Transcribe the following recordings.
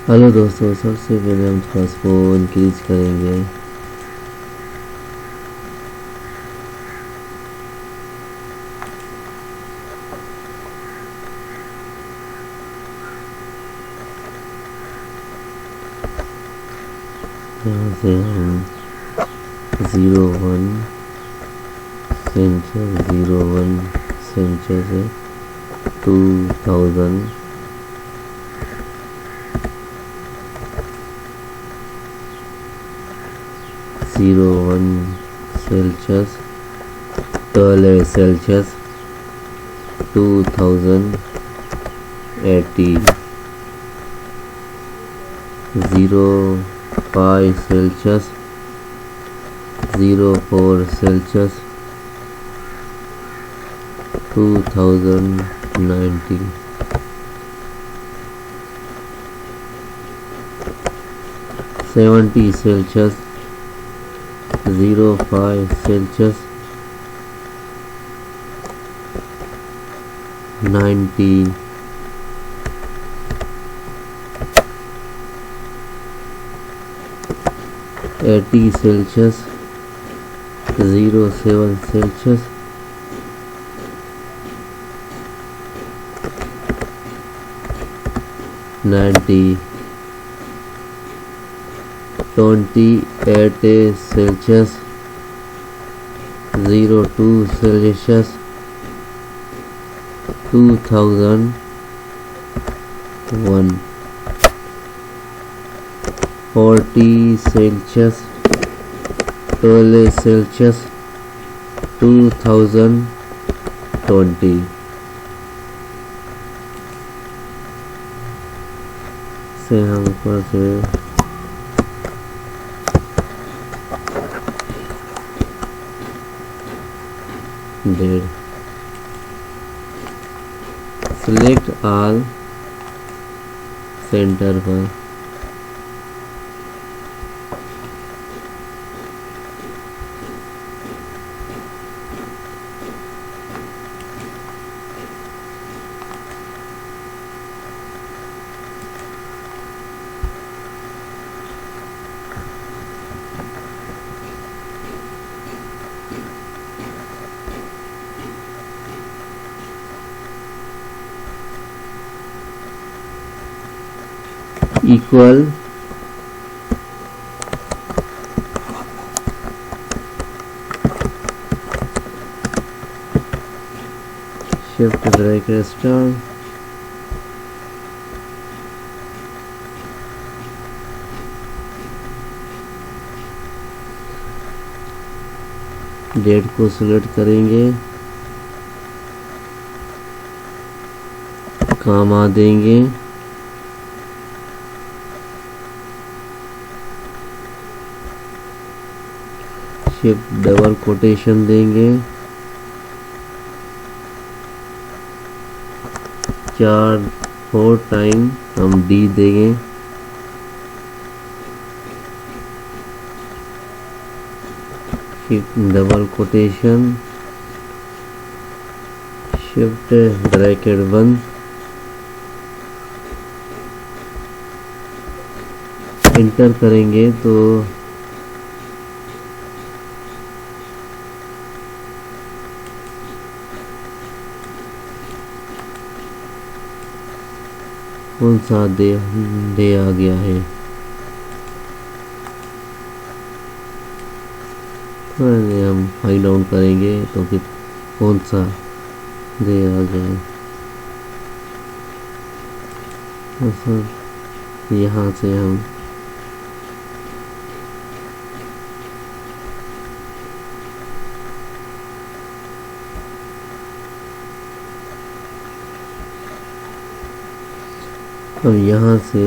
Hello दोस्तों, सबसे पहले हम थोड़ा को इंक्रीज करेंगे। यहाँ से हम 01 सेंचर 01 सेंचर से 2000 01 Celsius 12 Celsius 2080 05 Celsius 04 Celsius 2090 70 Celsius 05 Celsius 90 80 Celsius 07 Celsius 90 28 Celsius 02 Celsius 2001 40 Celsius 12 Celsius 2020 से हम ऊपर से डेट सिलेक्ट ऑल सेंटर पर equal shift bracket star date को सिलेक्ट करेंगे, कामा देंगे, शिफ्ट डबल कोटेशन देंगे, 4 टाइम हम डी देंगे, shift double quotation, shift bracket बंद, इंटर करेंगे तो कौन सा डे आ गया है। तो हम फाइंड आउट करेंगे तो कि कौन सा डे आ गया है। तो सर यहाँ से हम अब यहाँ से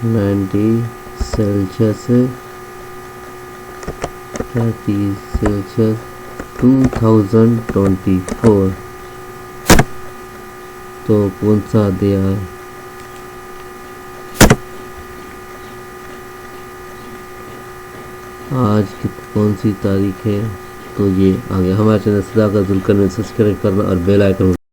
90 सेल्सियस 30 सेल्सियस 2024 तो कौन सा दिया है। आज की कौन सी तारीख है, तो ये आ गया। हमारे चैनल सदाकत जुल्कर में सब्सक्राइब करना और बेल आइकन